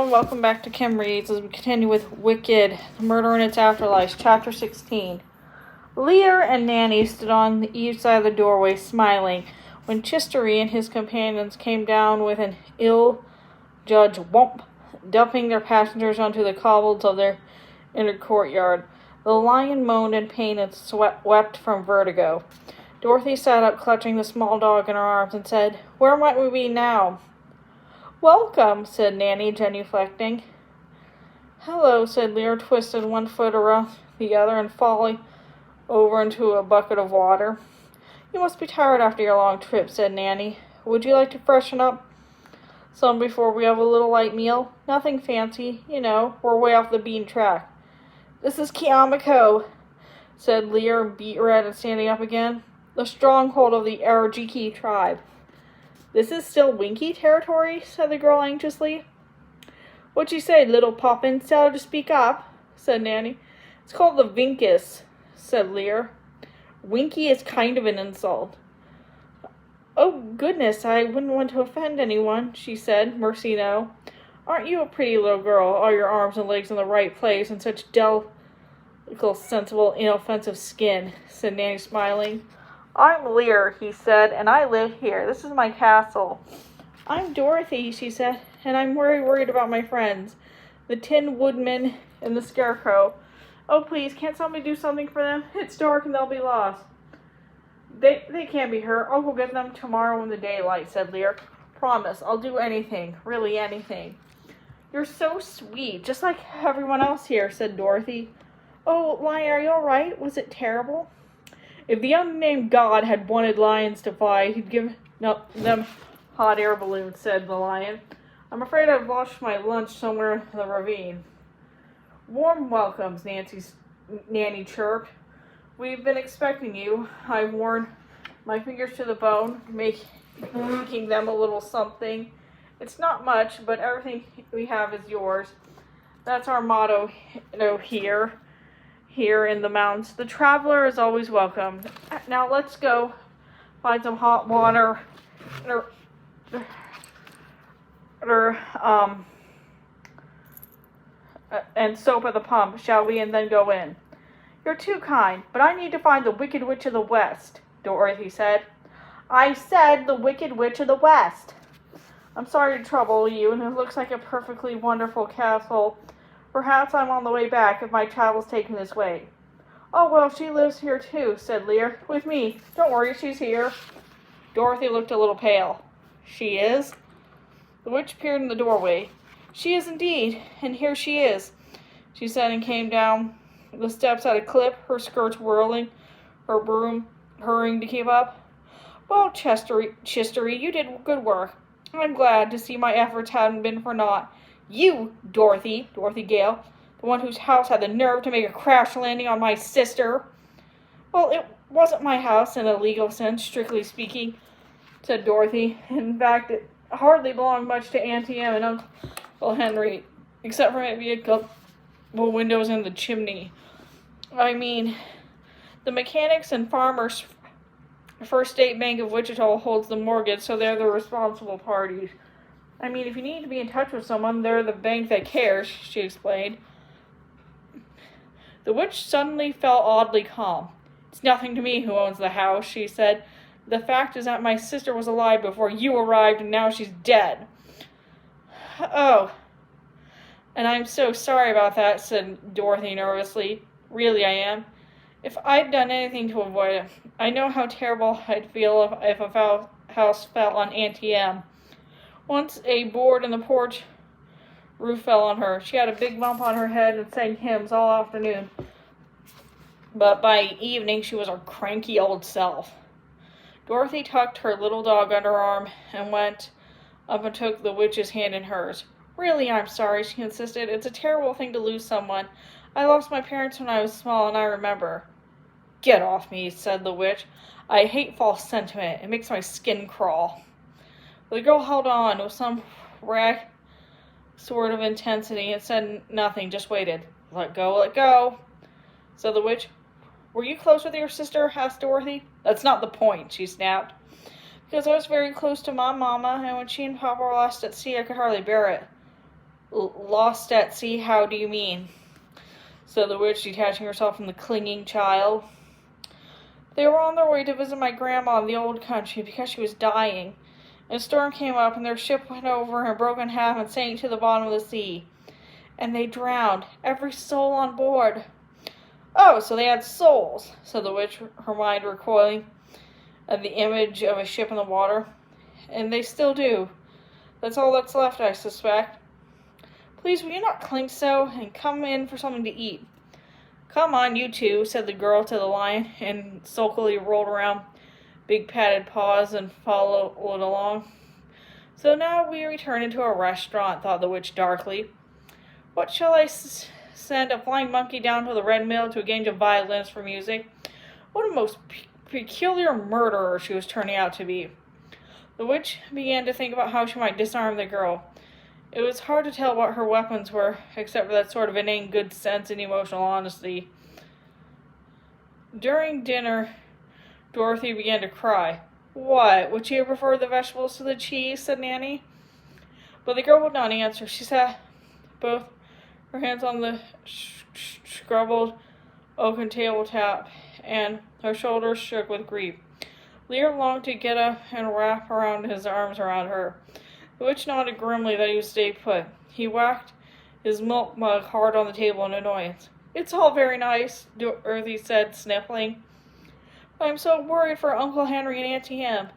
and welcome back to Kim Reads as we continue with Wicked, Murder in Its Afterlife, Chapter 16. Lear and Nanny stood on the east side of the doorway, smiling, when Chistery and his companions came down with an ill-judged whomp, dumping their passengers onto the cobbles of their inner courtyard. The lion moaned in pain and wept from vertigo. Dorothy sat up, clutching the small dog in her arms, and said, "Where might we be now?" "Welcome," said Nanny, genuflecting. "Hello," said Lear, twisted one foot around the other and falling over into a bucket of water. "You must be tired after your long trip," said Nanny. "Would you like to freshen up some before we have a little light meal? Nothing fancy, you know, we're way off the beaten track." "This is Kiamako," said Lear, beet red and standing up again. "The stronghold of the Arajiki tribe." "This is still Winky territory?" said the girl anxiously. "What'd you say, little Poppin? Tell her to speak up," said Nanny. "It's called the Vinkus," said Lear. "Winky is kind of an insult." "Oh, goodness, I wouldn't want to offend anyone," she said. "Mercy, no. Aren't you a pretty little girl, all your arms and legs in the right place, and such delicate, sensible, inoffensive skin?" said Nanny, smiling. "I'm Lear," he said, "and I live here. This is my castle." "I'm Dorothy," she said, "and I'm very worried about my friends, the Tin Woodman and the Scarecrow. Oh, please, can't somebody do something for them? It's dark and they'll be lost." They can't be hurt. I'll go get them tomorrow in the daylight," said Lear. "Promise, I'll do anything, really anything." "You're so sweet, just like everyone else here," said Dorothy. "Oh, Lion, are you all right? Was it terrible?" "If the unnamed god had wanted lions to fly, he'd give them hot air balloons," said the lion. "I'm afraid I've lost my lunch somewhere in the ravine." "Warm welcomes," Nanny chirped. "We've been expecting you. I've worn my fingers to the bone, making them a little something. It's not much, but everything we have is yours. That's our motto, here in the mountains. The traveler is always welcome. Now let's go find some hot water and soap at the pump, shall we, and then go in." "You're too kind, but I need to find the Wicked Witch of the West," Dorothy said. "I said the Wicked Witch of the West." "I'm sorry to trouble you, and it looks like a perfectly wonderful castle. Perhaps I'm on the way back if my travels take me this way." "Oh, well, she lives here too," said Lear. "With me. Don't worry, she's here." Dorothy looked a little pale. "She is?" The witch appeared in the doorway. "She is indeed, and here she is," she said, and came down the steps at a clip, her skirts whirling, her broom hurrying to keep up. "Well, Chistery, you did good work. I'm glad to see my efforts hadn't been for naught. You, Dorothy Gale, the one whose house had the nerve to make a crash landing on my sister." "Well, it wasn't my house in a legal sense, strictly speaking," said Dorothy. "In fact, it hardly belonged much to Auntie Em and Uncle Henry, except for maybe a couple windows in the chimney. I mean, the Mechanics and Farmers First State Bank of Wichita holds the mortgage, so they're the responsible parties. I mean, if you need to be in touch with someone, they're the bank that cares," she explained. The witch suddenly felt oddly calm. "It's nothing to me who owns the house," she said. "The fact is that my sister was alive before you arrived, and now she's dead." "Oh, and I'm so sorry about that," said Dorothy nervously. "Really, I am. If I'd done anything to avoid it, I know how terrible I'd feel if a house fell on Auntie Em. Once a board in the porch roof fell on her. She had a big bump on her head and sang hymns all afternoon. But by evening, she was her cranky old self." Dorothy tucked her little dog under her arm and went up and took the witch's hand in hers. "Really, I'm sorry," she insisted. "It's a terrible thing to lose someone. I lost my parents when I was small, and I remember." "Get off me," said the witch. "I hate false sentiment. It makes my skin crawl." The girl held on with some rare sort of intensity and said nothing, just waited. Let go," said the witch. "Were you close with your sister?" asked Dorothy. "That's not the point," she snapped. "Because I was very close to my mama, and when she and Papa were lost at sea, I could hardly bear it." Lost at sea, how do you mean? Said the witch, detaching herself from the clinging child. They were on their way to visit my grandma in the old country because she was dying. And a storm came up, and their ship went over and broke in half and sank to the bottom of the sea. And they drowned, every soul on board. Oh, so they had souls, said the witch, her mind recoiling at the image of a ship in the water. And they still do. That's all that's left, I suspect. Please, will you not cling so, and come in for something to eat? Come on, you two, said the girl to the lion, and sulkily rolled around big padded paws and followed along. So now we return into a restaurant, thought the witch darkly. What shall I send a flying monkey down to the Red Mill to a game of violins for music? What a most peculiar murderer she was turning out to be. The witch began to think about how she might disarm the girl. It was hard to tell what her weapons were, except for that sort of innate good sense and emotional honesty. During dinner, Dorothy began to cry. What? Would she have preferred the vegetables to the cheese? Said Nanny. But the girl would not answer. She sat both her hands on the scrabbled oaken tabletop, and her shoulders shook with grief. Lear longed to get up and wrap around his arms around her. The witch nodded grimly that he would stay put. He whacked his milk mug hard on the table in annoyance. It's all very nice, Dorothy said, sniffling. But I'm so worried for Uncle Henry and Auntie Em.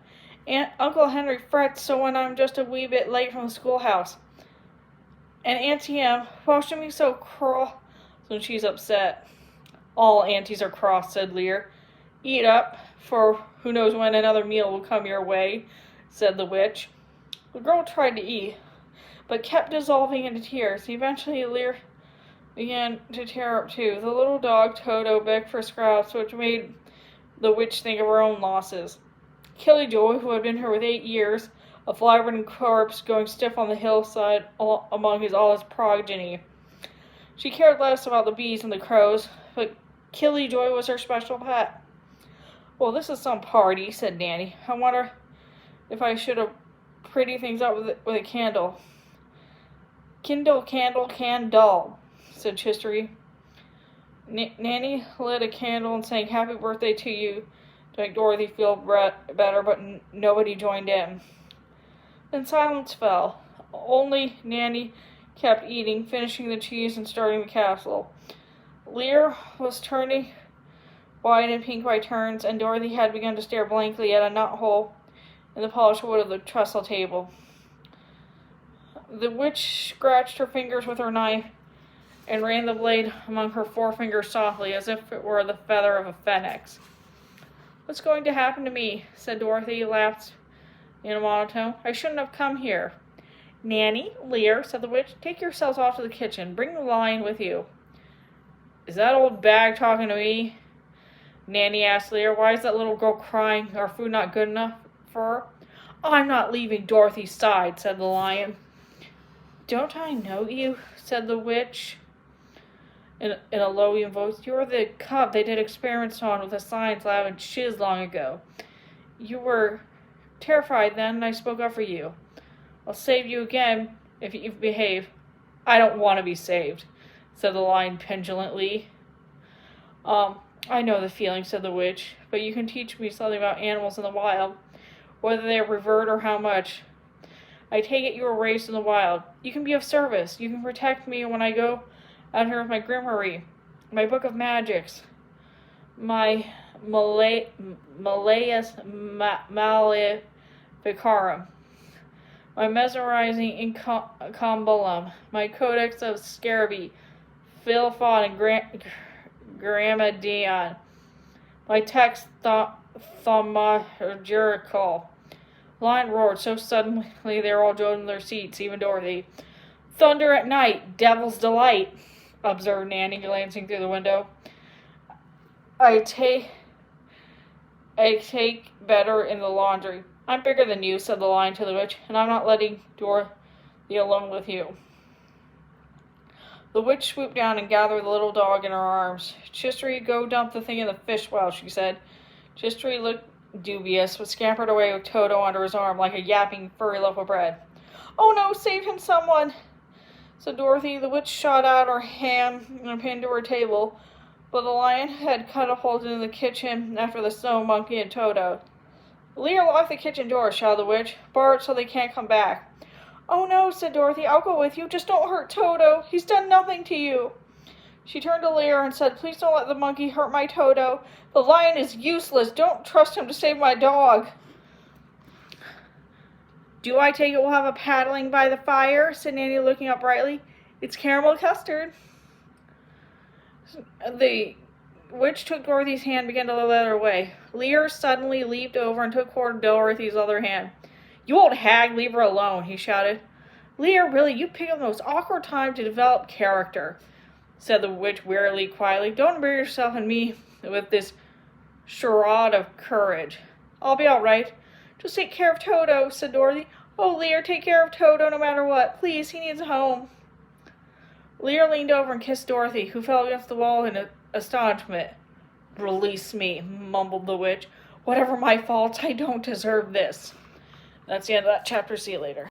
Uncle Henry frets so when I'm just a wee bit late from the schoolhouse. And Auntie Em, well, she'll be so cross when she's upset. All aunties are cross, said Lear. Eat up, for who knows when another meal will come your way, said the witch. The girl tried to eat, but kept dissolving into tears. Eventually, Lear began to tear up too. The little dog, Toto, begged for scraps, which made the witch think of her own losses. Killyjoy, who had been here with 8 years, a fly-ridden corpse going stiff on the hillside among all his progeny. She cared less about the bees and the crows, but Killyjoy was her special pet. Well, this is some party, said Nanny. I wonder if I should have pretty things up with a candle. Kindle, candle, candle, said Chistery. Nanny lit a candle and sang happy birthday to you to make Dorothy feel better, but nobody joined in. Then silence fell. Only Nanny kept eating, finishing the cheese and starting the casserole. Lear was turning white and pink by turns, and Dorothy had begun to stare blankly at a knot hole in the polished wood of the trestle table. The witch scratched her fingers with her knife and ran the blade among her forefingers softly, as if it were the feather of a phoenix. What's going to happen to me? Said Dorothy, laughed in a monotone. I shouldn't have come here. Nanny, Lear, said the witch, take yourselves off to the kitchen. Bring the lion with you. Is that old bag talking to me? Nanny asked Lear. Why is that little girl crying? Our food not good enough for her? I'm not leaving Dorothy's side, said the lion. Don't I know you? Said the witch in a low voice. You're the cub they did experiments on with a science lab in Shiz long ago. You were terrified then, and I spoke up for you. I'll save you again if you behave. I don't want to be saved, said the lion petulantly. I know the feeling, said the witch, but you can teach me something about animals in the wild, whether they are revered or how much. I take it you were raised in the wild. You can be of service. You can protect me when I go out here with my grimoire, my book of magics, my Malleus Maleficarum, my mesmerizing incombolum, my codex of Scaraby, Philphon, and Gramadion, my text thaumaturgical. Lion roared so suddenly they were all joined in their seats, even Dorothy. Thunder at night, devil's delight, observed Nanny, glancing through the window. I take better in the laundry. I'm bigger than you, said the lion to the witch, and I'm not letting Dorothy alone with you. The witch swooped down and gathered the little dog in her arms. Chistery, go dump the thing in the fish well, she said. Chistery looked dubious, but scampered away with Toto under his arm like a yapping, furry loaf of bread. Oh no, save him, someone, said Dorothy. The witch shot out her hand and pinned to her table, but the lion had cut a hole into the kitchen after the snow monkey and Toto. Lear, lock the kitchen door, shouted the witch. Bar it so they can't come back. Oh no, said Dorothy. I'll go with you. Just don't hurt Toto. He's done nothing to you. She turned to Lear and said, Please don't let the monkey hurt my Toto. The lion is useless. Don't trust him to save my dog. Do I take it we'll have a paddling by the fire? Said Nanny, looking up brightly. It's caramel custard. The witch took Dorothy's hand and began to lead her away. Lear suddenly leaped over and took hold of Dorothy's other hand. You old hag, leave her alone, he shouted. Lear, really, you pick up the most awkward time to develop character, said the witch wearily, quietly. Don't embarrass yourself and me with this charade of courage. I'll be all right. Just take care of Toto, said Dorothy. Oh, Lear, take care of Toto no matter what. Please, he needs a home. Lear leaned over and kissed Dorothy, who fell against the wall in astonishment. Release me, mumbled the witch. Whatever my faults, I don't deserve this. That's the end of that chapter. See you later.